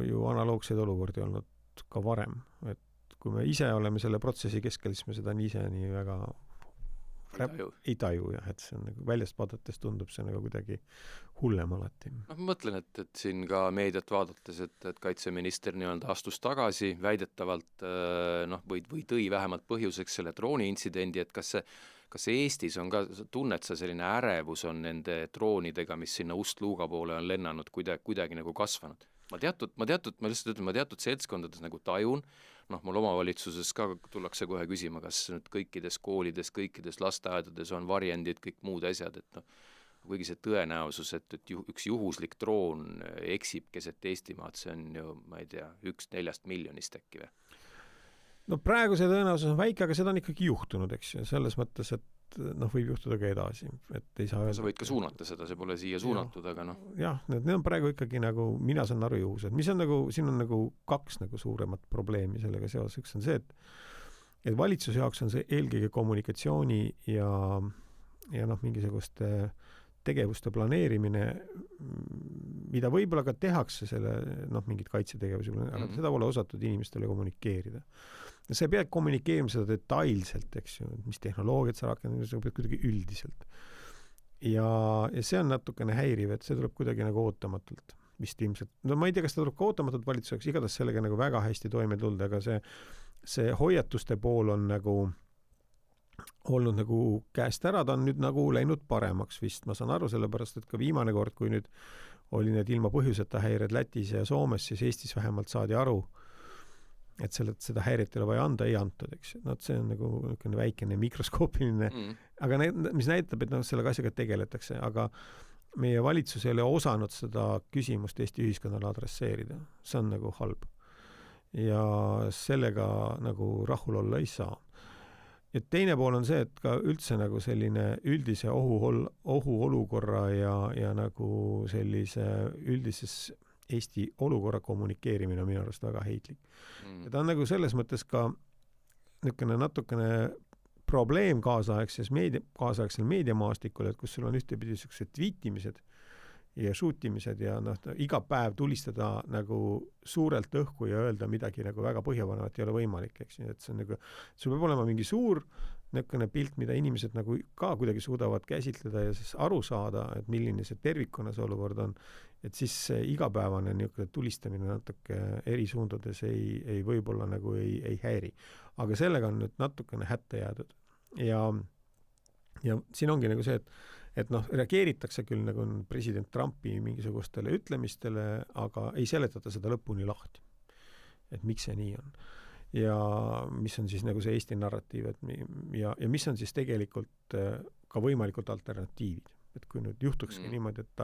ju analoogseid olukordi olnud ka varem, et kui me ise oleme selle protsessi keskel, siis me seda ise nii väga ei taju jah, et see on nagu väljast vaadates tundub see nagu kuidagi hullem alati. Ma mõtlen, et siin ka meediat vaadates, et kaitseminister nii-öelda astus tagasi väidetavalt või tõi vähemalt põhjuseks selle drooni-intsidendi, et kas Eestis on ka, tunned sa selline ärevus on nende droonidega, mis sinna Ust-Luuga poole on lennanud kuidagi nagu kasvanud? Ma teatud seltskondades nagu tajun, mul omavalitsuses ka tullakse kohe küsima, kas nüüd kõikides koolides, kõikides lasteaedades on varjendid, kõik muud asjad, et kuigi see tõenäosus, et üks juhuslik droon eksib keset Eestimaad, see on ju, ma ei tea, 1/4 miljonist äkki või? No praegu see tõenäosus on väike, aga seda on ikkagi juhtunud, eks ju, selles mõttes, et võib juhtuda ka edasi, et ei saa öelda. Sa võid ka suunata seda, see pole siia suunatud, aga Jah, need on praegu ikkagi nagu, mina saan aru juhused, mis on nagu, siin on nagu kaks nagu suuremat probleemi sellega seoses. Üks on see, et valitsuse jaoks on see eelkõige kommunikatsiooni ja mingisuguste tegevuste planeerimine, mida võib-olla ka tehakse selle, mingid kaitsetegevusi, aga seda pole osatud inimestele kommunikeerida. Sa ei pea kommunikeerima seda detailselt, eks ju, mis tehnoloogiat sa rakendad, sa pead kuidagi üldiselt. Ja see on natukene häiriv, et see tuleb kuidagi nagu ootamatult. Vist ilmselt, ma ei tea, kas ta tuleb ka ootamatult valitsuseks, igatahes sellega nagu väga hästi toime tulda, aga see hoiatuste pool on nagu olnud nagu käest ära, ta on nüüd nagu läinud paremaks vist, ma saan aru, sellepärast, et ka viimane kord, kui nüüd oli need ilma põhjuseta häired Lätis ja Soomes, siis Eestis vähemalt saadi aru, et seda häiret ei ole vaja anda, ei antud, eks. See on nagu väikene mikroskoopiline, aga mis näitab, et sellega asjaga tegeletakse, aga meie valitsus ei ole osanud seda küsimust Eesti ühiskonnale adresseerida. See on nagu halb. Ja sellega nagu rahul olla ei saa. Ja teine pool on see, et ka üldse nagu selline üldise ohuolukorra ja nagu sellise üldises Eesti olukorra kommunikeerimine on minu arust väga heitlik. Ja ta on nagu selles mõttes ka natukene probleem kaasaegsel meediamaastikul, et kus sul on ühtepidi sellised tweetimised ja shoottimised ja iga päev tulistada nagu suurelt õhku ja öelda midagi nagu väga põhjapanevat ei ole võimalik, eks. Et see on nagu, sul peab olema mingi suur pilt, mida inimesed nagu ka kuidagi suudavad käsitleda ja siis aru saada, et milline see tervikuna see olukord on. Et siis see igapäevane tulistamine natuke eri suundades ei võib-olla nagu ei häiri. Aga sellega on nüüd natukene hätta jäädud. Ja siin ongi nagu see, et reageeritakse küll nagu president Trumpi mingisugustele ütlemistele, aga ei seletata seda lõpuni lahti. Et miks see nii on. Ja mis on siis nagu see Eesti narratiiv, ja mis on siis tegelikult ka võimalikult alternatiivid. Et kui nüüd juhtukski niimoodi, et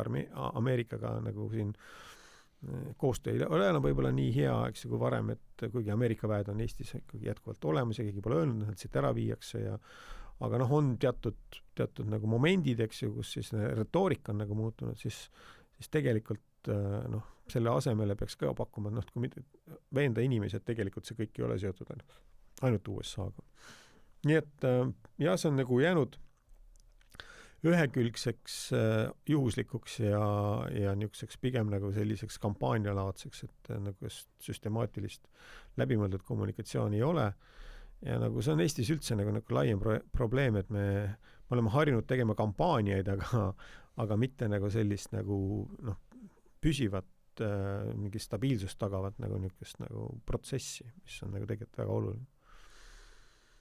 Ameerikaga nagu siin koostöö ei ole võib-olla nii hea, eks kui varem, et kuigi Ameerika väed on Eestis ikkagi jätkuvalt olemas ja keegi pole öelnud, et siit ära viiakse aga on teatud nagu momendid, eks ju, kus siis retoorika on nagu muutunud, siis tegelikult selle asemele peaks ka pakkuma, kui veenda inimesi, et tegelikult see kõik ei ole seotud ainult USA-ga. Nii et see on nagu jäänud ühekülgseks juhuslikuks ja niisuguseks pigem nagu selliseks kampaanialaadseks, et nagu süstemaatilist läbimõeldud kommunikatsiooni ei ole. Ja nagu see on Eestis üldse nagu laiem probleem, et me oleme harjunud tegema kampaaniaid, aga mitte nagu sellist nagu püsivat mingi stabiilsust tagavat nagu niisugust nagu protsessi, mis on nagu tegelikult väga oluline.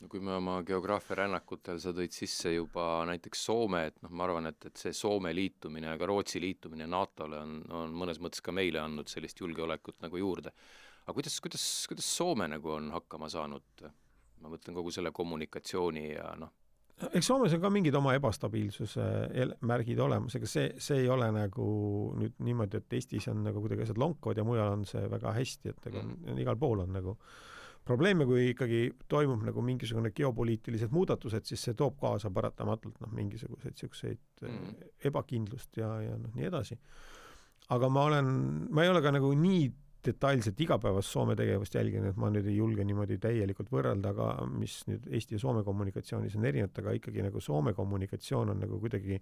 No kui me oma geograafia rännakutel sa tõid sisse juba näiteks Soome, et ma arvan, et see Soome liitumine, aga Rootsi liitumine NATO-le on mõnes mõttes ka meile andnud sellist julgeolekut nagu juurde. Aga kuidas Soome nagu on hakkama saanud? Ma mõtlen kogu selle kommunikatsiooni ja Eks Soomes on ka mingid oma ebastabiilsuse märgid olemas, ega see ei ole nagu nüüd niimoodi, et Eestis on nagu kuidagi asjad lonkavad ja mujal on see väga hästi, et ega igal pool on nagu probleeme, kui ikkagi toimub nagu mingisugune geopoliitilised muudatused, siis see toob kaasa paratamatult mingisuguseid siukseid ebakindlust ja nii edasi. Aga ma ei ole ka nagu nii detailselt igapäevast Soome tegevust jälginud, et ma nüüd ei julge niimoodi täielikult võrrelda, aga mis nüüd Eesti ja Soome kommunikatsioonis on erinevad, aga ikkagi nagu Soome kommunikatsioon on nagu kuidagi,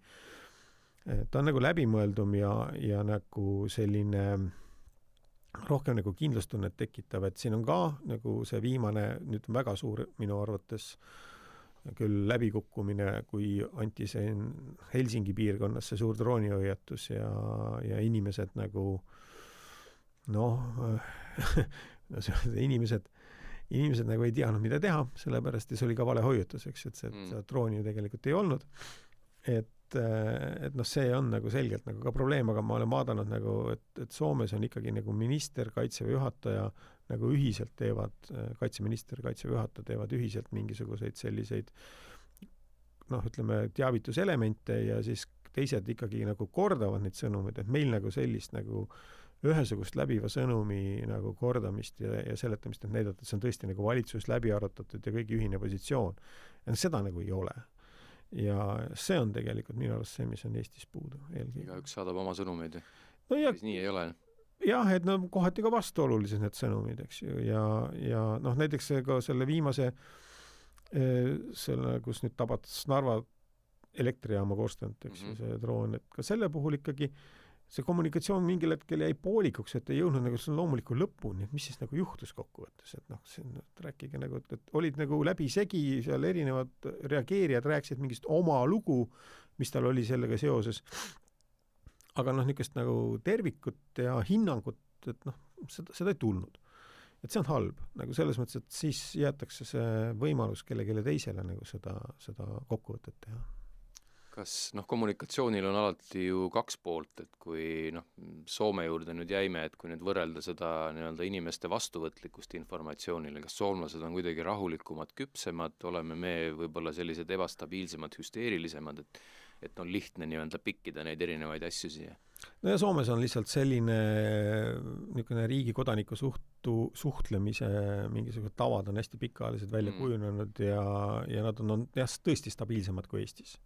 ta on nagu läbimõeldum ja nagu selline rohkem nagu kindlustunnet tekitav, et siin on ka nagu see viimane nüüd väga suur minu arvates küll läbikukkumine, kui anti see Helsingi piirkonnas see suur droonihoiatus ja inimesed nagu inimesed nagu ei teadnud, mida teha, sellepärast ja see oli ka vale hoiatus, eks, et see drooni ju tegelikult ei olnud. Et see on nagu selgelt nagu ka probleem, aga ma olen vaadanud nagu, et Soomes on ikkagi nagu minister, kaitseväe juhataja nagu ühiselt teevad, kaitseminister, kaitseväe juhataja teevad ühiselt mingisuguseid selliseid ütleme teavituselemente ja siis teised ikkagi nagu kordavad neid sõnumeid, et meil nagu sellist nagu ühesugust läbiva sõnumi nagu kordamist ja seletamist, et näidata, et see on tõesti nagu valitsus läbi arutatud ja kõigi ühine positsioon. Ja seda nagu ei ole. Ja see on tegelikult minu arust see, mis on Eestis puudu. Igaüks saadab oma sõnumeid. Nii ei ole. Jah, et kohati ka vastuolulised need sõnumid, eks ju. Ja näiteks ka selle viimase kus nüüd tabatas Narva elektrijaama korstant, eks ju, see droon, et ka selle puhul ikkagi see kommunikatsioon mingil hetkel jäi poolikuks, et ei jõudnud nagu selle loomuliku lõpuni, et mis siis nagu juhtus kokkuvõttes, et rääkige nagu, et olid nagu läbisegi seal erinevad reageerijad rääkisid mingist oma lugu, mis tal oli sellega seoses. Aga niisugust nagu tervikut ja hinnangut, et seda ei tulnud. Et see on halb, nagu selles mõttes, et siis jäetakse see võimalus kellelegi teisele nagu seda kokkuvõtet teha. Kas kommunikatsioonil on alati ju kaks poolt, et kui Soome juurde nüüd jäime, et kui nüüd võrrelda seda nii-öelda inimeste vastuvõtlikkust informatsioonile, kas soomlased on kuidagi rahulikumad, küpsemad, oleme me võib-olla sellised ebastabiilsemad, hüsteerilisemad, et on lihtne nii-öelda pikkida neid erinevaid asju siia? No ja Soomes on lihtsalt selline niisugune riigi kodaniku suhtlemise mingisugused tavad on hästi pikaajalised välja kujunenud ja nad on tõesti stabiilsemad kui Eestis.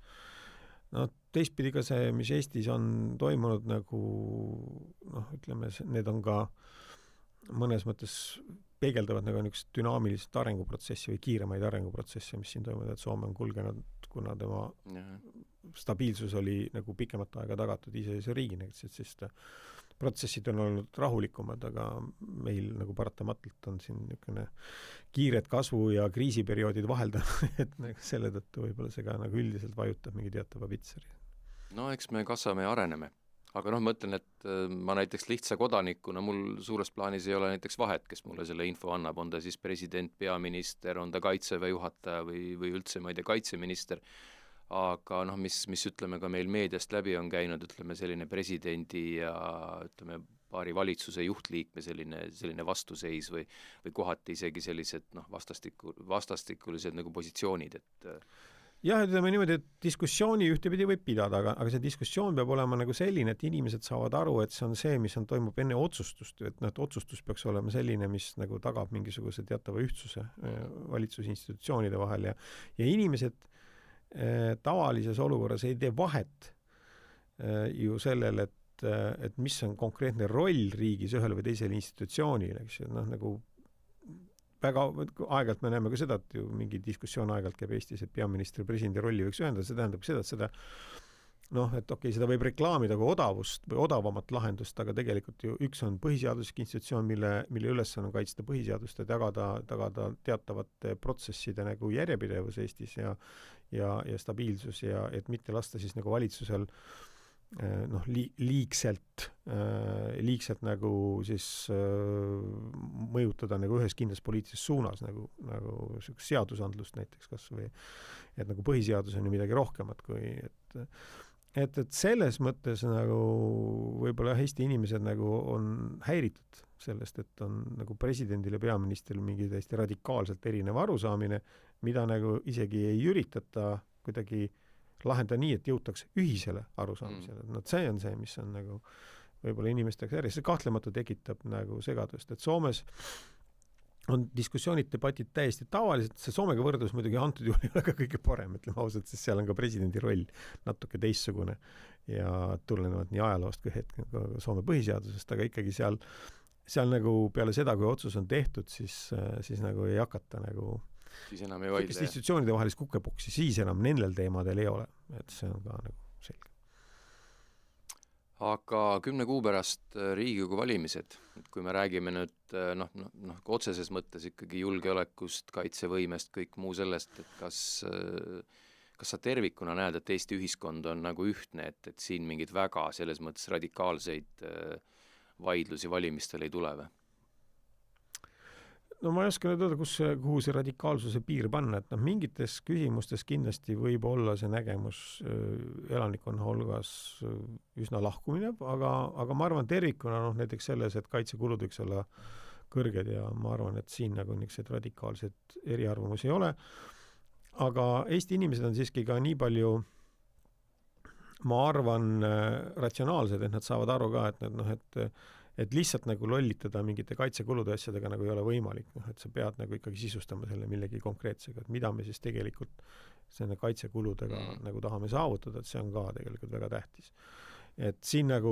Teistpidi ka see, mis Eestis on toimunud nagu, ütleme, need on ka mõnes mõttes peegeldavad nagu niisugust dünaamilist arenguprotsessi või kiiremaid arenguprotsesse, mis siin toimunud, et Soome on kulgenud, kuna tema stabiilsus oli nagu pikemat aega tagatud iseseisva riigina, sest protsessid on olnud rahulikumad, aga meil nagu paratamatult on siin niisugune kiired kasvu- ja kriisiperioodid vahelda, et selle tõttu võib-olla see ka nagu üldiselt vajutab mingi teatava pitseri. No eks me kasvame ja areneme. Aga ma ütlen, et ma näiteks lihtsa kodanikuna, mul suures plaanis ei ole näiteks vahet, kes mulle selle info annab, on ta siis president, peaminister, on ta kaitseväe juhataja või üldse, ma ei tea, kaitseminister. Aga mis ütleme ka meil meediast läbi on käinud, ütleme selline presidendi ja ütleme paari valitsuse juhtliikme selline vastuseis või kohati isegi sellised vastastikulised nagu positsioonid, et jah, ütleme niimoodi, et diskussiooni ühtepidi võib pidada, aga see diskussioon peab olema nagu selline, et inimesed saavad aru, et see on see, mis toimub enne otsustust, et otsustus peaks olema selline, mis nagu tagab mingisuguse teatava ühtsuse valitsusinstitutsioonide vahel ja inimesed tavalises olukorras ei tee vahet ju sellel, et mis on konkreetne roll riigis ühel või teisel institutsioonil, eks ju, nagu väga aegalt me näeme ka seda, et ju mingi diskussioon aegalt käib Eestis, et peaministri presidendi rolli võiks ühendada, see tähendab seda, et seda et okei, seda võib reklaamida kui odavust või odavamat lahendust, aga tegelikult ju üks on põhiseaduslik institutsioon, mille ülesanne on kaitsta põhiseadust ja tagada teatavate protsesside nagu järjepidevus Eestis ja stabiilsus ja et mitte lasta siis nagu valitsusel liigselt nagu siis mõjutada nagu ühes kindlas poliitilises suunas nagu seadusandlust näiteks kas või, et nagu põhiseadus on ju midagi rohkemat kui, et selles mõttes nagu võib-olla Eesti inimesed nagu on häiritud sellest, et on nagu presidendil ja peaministril mingi täiesti radikaalselt erinev arusaamine, mida nagu isegi ei üritata kuidagi lahendada nii, et jõutakse ühisele arusaamisele. See on see, mis on nagu võib-olla inimesteks äri. See kahtlemata tekitab nagu segadust, et Soomes on diskussioonid, debatid täiesti tavaliselt, see Soomega võrdlus muidugi antud juhul ei ole ka kõige parem, ütleme ausalt, sest seal on ka presidendi roll natuke teistsugune ja tulenevalt nii ajaloost kui Soome põhiseadusest, aga ikkagi seal nagu peale seda, kui otsus on tehtud, siis nagu ei hakata nagu siis enam ei vaidle. Institutsioonide vahelist kukepuksi, siis enam nendel teemadel ei ole. Et see on ka nagu selge. Aga 10 kuu pärast Riigikogu valimised, kui me räägime nüüd otseses mõttes ikkagi julgeolekust, kaitsevõimest, kõik muu sellest, et kas sa tervikuna näed, et Eesti ühiskond on nagu ühtne, et siin mingid väga selles mõttes radikaalseid vaidlusi valimistel ei tule või? No ma ei oska nüüd öelda, kuhu see radikaalsuse piir panna, et mingites küsimustes kindlasti võib olla see nägemus elanikkonna hulgas üsna lahkumine, aga ma arvan tervikuna näiteks selles, et kaitsekulud võiks olla kõrged ja ma arvan, et siin nagu niisugused radikaalsed eriarvamusi ei ole. Aga Eesti inimesed on siiski ka nii palju, ma arvan, ratsionaalsed, et nad saavad aru ka, et lihtsalt nagu lollitada mingite kaitsekulude asjadega nagu ei ole võimalik, et sa pead nagu ikkagi sisustama selle millegi konkreetsega, et mida me siis tegelikult selle kaitsekuludega nagu tahame saavutada, et see on ka tegelikult väga tähtis. Et siin nagu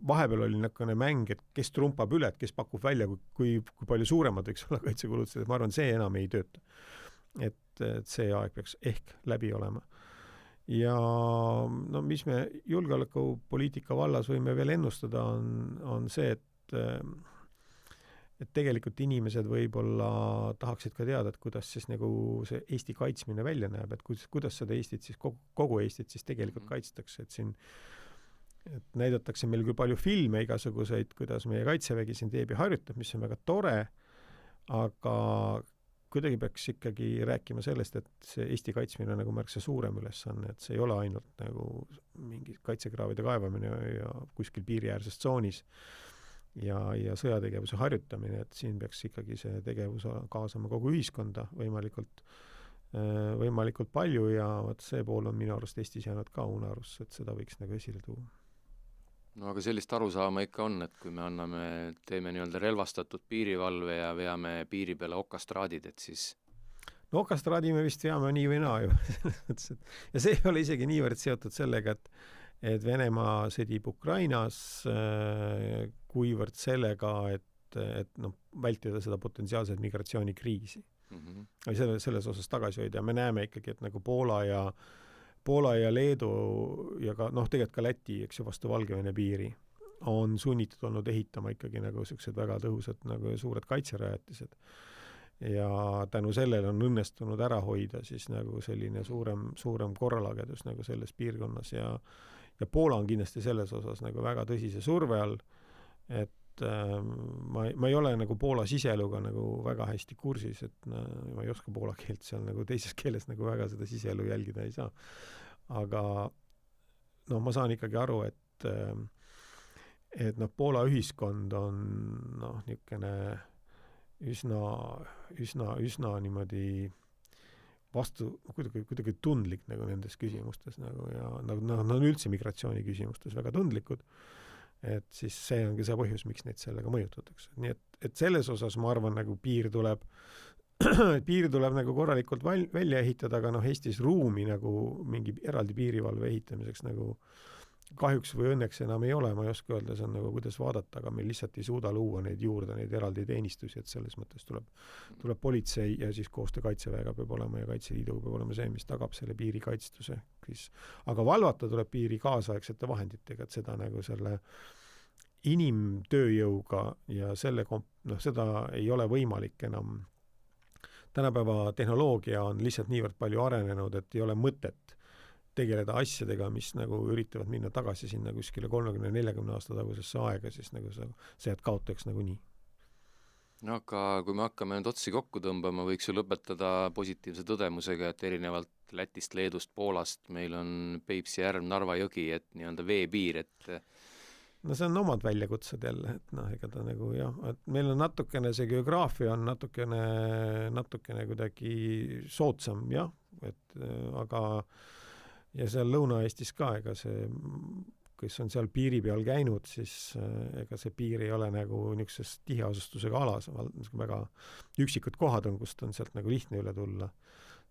vahepeal oli nakone mäng, et kes trumpab üle, et kes pakub välja, kui palju suuremad võiks olla kaitsekulud, sest ma arvan, see enam ei tööta. Et see aeg peaks ehk läbi olema. Ja mis me julgeolekupoliitika vallas võime veel ennustada, on see, et tegelikult inimesed võib-olla tahaksid ka teada, et kuidas siis nagu see Eesti kaitsmine välja näeb, et kuidas seda Eestit siis, kogu Eestit siis tegelikult kaitstakse, et siin et näidatakse meil küll palju filme igasuguseid, kuidas meie kaitsevägi siin teeb ja harjutab, mis on väga tore, aga kuidagi peaks ikkagi rääkima sellest, et see Eesti kaitsmine on nagu märksa suurem ülesanne, et see ei ole ainult nagu mingi kaitsekraavide kaevamine ja kuskil piiriäärses tsoonis ja sõjategevuse harjutamine, et siin peaks ikkagi see tegevus kaasama kogu ühiskonda võimalikult palju ja see pool on minu arust Eestis jäänud ka unarusse, et seda võiks nagu esile tuua. No aga sellist arusaama ikka on, et kui me teeme nii-öelda relvastatud piirivalve ja veame piiri peale okastraadid, et siis... No okastraadi me vist veame nii või naa ju. Ja see ei ole isegi niivõrd seotud sellega, et Venemaa sõdib Ukrainas, kuivõrd sellega, et vältida seda potentsiaalset migratsioonikriisi. Või selles osas tagasi hoida. Me näeme ikkagi, et nagu Poola ja Leedu ja ka, tegelikult ka Läti, eks ju, vastu Valgevene piiri on sunnitud olnud ehitama ikkagi nagu sellised väga tõhusad nagu suured kaitserajatised. Ja tänu sellele on õnnestunud ära hoida siis nagu selline suurem korralagedus nagu selles piirkonnas ja Poola on kindlasti selles osas nagu väga tõsise surve all, et ma ei ole nagu Poola siseeluga nagu väga hästi kursis, et ma ei oska poola keelt seal nagu teises keeles nagu väga seda siseelu jälgida ei saa. Aga ma saan ikkagi aru, et Poola ühiskond on niisugune üsna niimoodi kuidagi tundlik nagu nendes küsimustes nagu ja nagu üldse migratsiooni küsimustes väga tundlikud. Et siis see ongi see põhjus, miks neid sellega mõjutatakse. Nii et selles osas ma arvan, nagu piir tuleb nagu korralikult välja ehitada, aga Eestis ruumi nagu mingi eraldi piirivalve ehitamiseks nagu kahjuks või õnneks enam ei ole, ma ei oska öelda, see on nagu kuidas vaadata, aga meil lihtsalt ei suuda luua neid eraldi teenistusi, et selles mõttes tuleb politsei ja siis koostöö kaitseväega peab olema ja Kaitseliiduga peab olema see, mis tagab selle piiri kaitstuse. Aga valvata tuleb piiri kaasaegsete vahenditega, et seda nagu selle inimtööjõuga ja seda ei ole võimalik enam. Tänapäeva tehnoloogia on lihtsalt niivõrd palju arenenud, et ei ole mõtet tegeleda asjadega, mis nagu üritavad minna tagasi sinna kuskile 30-40 aasta tagusesse aega, siis nagu see jääd kaotajaks nagu nii. No aga kui me hakkame nüüd otsi kokku tõmbama, võiks ju lõpetada positiivse tõdemusega, et erinevalt Lätist, Leedust, Poolast meil on Peipsi järv, Narva jõgi, et nii-öelda veepiir, et no see on omad väljakutsed jälle, et noh, ega ta nagu jah, et meil on natukene see geograafia on natukene kuidagi soodsam, jah, et aga ja seal Lõuna-Eestis ka, ega see, kes on seal piiri peal käinud, siis ega see piir ei ole nagu niisuguses tiheasustusega alas, väga üksikud kohad on, kust on sealt nagu lihtne üle tulla.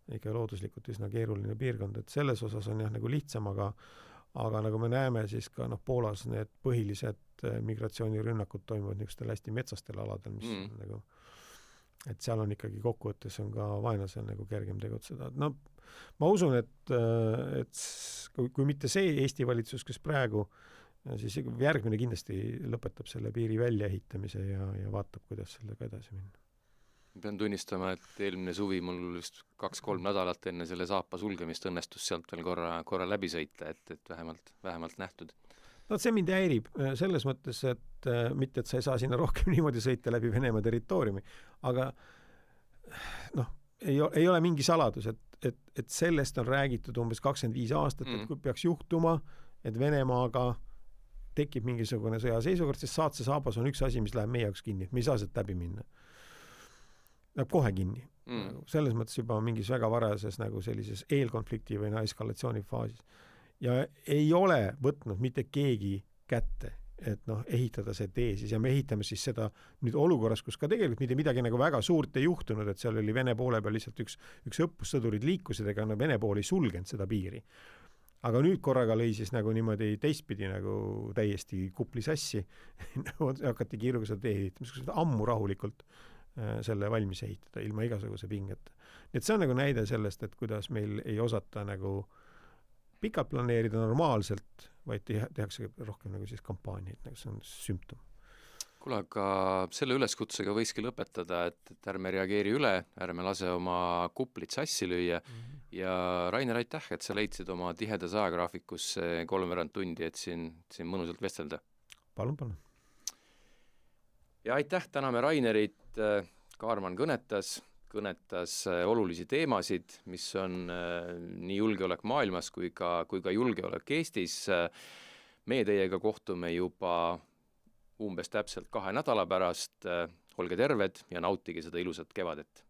Ikka looduslikult üsna keeruline piirkond, et selles osas on jah nagu lihtsam, aga nagu me näeme, siis ka Poolas need põhilised migratsioonirünnakud toimuvad niisugustel hästi metsastel aladel, mis nagu, et seal on ikkagi kokkuvõttes on ka vaenlasel nagu kergem tegutseda. No ma usun, et kui mitte see Eesti valitsus, kes praegu, siis järgmine kindlasti lõpetab selle piiri väljaehitamise ja vaatab, kuidas sellega edasi minna. Pean tunnistama, et eelmine suvi mul just 2-3 nädalat enne selle saapa sulgemist õnnestus sealt veel korra läbi sõita, et vähemalt nähtud. No see mind häirib selles mõttes, et mitte, et sa ei saa sinna rohkem niimoodi sõita läbi Venemaa territooriumi, aga noh, ei ole mingi saladus, et sellest on räägitud umbes 25 aastat, et kui peaks juhtuma, et Venemaaga tekib mingisugune sõjaseisukord, siis Saatse saabas on üks asi, mis läheb meie jaoks kinni, et me ei saa sealt läbi minna. Läheb kohe kinni. Selles mõttes juba mingis väga varajases nagu sellises eelkonflikti või eskalatsioonifaasis. Ja ei ole võtnud mitte keegi kätte, et ehitada see tee siis ja me ehitame siis seda nüüd olukorras, kus ka tegelikult mitte midagi nagu väga suurt ei juhtunud, et seal oli Vene poole peal lihtsalt üks õppussõdurid liikusid, ega Vene pool ei sulgenud seda piiri. Aga nüüd korraga lõi siis nagu niimoodi teistpidi nagu täiesti kupli sassi hakati kiiruga seda tee ehitama, ammu rahulikult selle valmis ehitada ilma igasuguse pingeta. Nii et see on nagu näide sellest, et kuidas meil ei osata nagu pikalt planeerida normaalselt, vaid tehakse rohkem nagu siis kampaaniaid, nagu see on sümptom. Kuule, aga selle üleskutsega võiski lõpetada, et ärme reageeri üle, ärme lase oma kuplit sassi lüüa ja Rainer, aitäh, et sa leidsid oma tihedas ajagraafikus 3 tundi, et siin mõnusalt vestelda. Palun. Ja aitäh, täname Rainerit, Kaarman kõnetas olulisi teemasid, mis on nii julgeolek maailmas kui ka julgeolek Eestis. Meie teiega kohtume juba umbes täpselt 2 nädala pärast. Olge terved ja nautige seda ilusat kevadet.